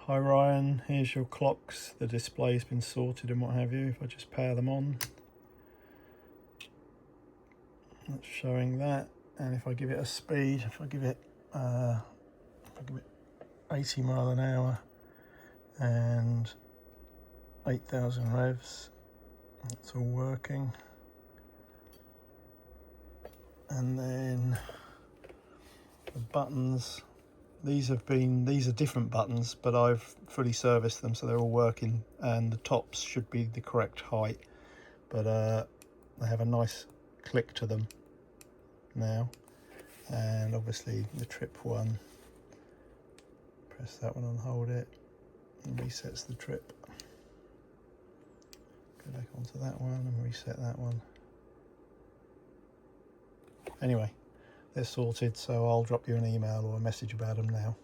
Hi Ryan, here's your clocks. The display's been sorted and what have you. If I just power them on, that's showing that. And if I give it a speed, if I give it 80 mile an hour and 8,000 revs, that's all working. And then the buttons, these are different buttons, but I've fully serviced them, so they're all working, and the tops should be the correct height, but they have a nice click to them now. And obviously the trip one, press that one and hold it, and resets the trip. Go back onto that one and reset that one. Anyway, they're sorted, so I'll drop you an email or a message about them now.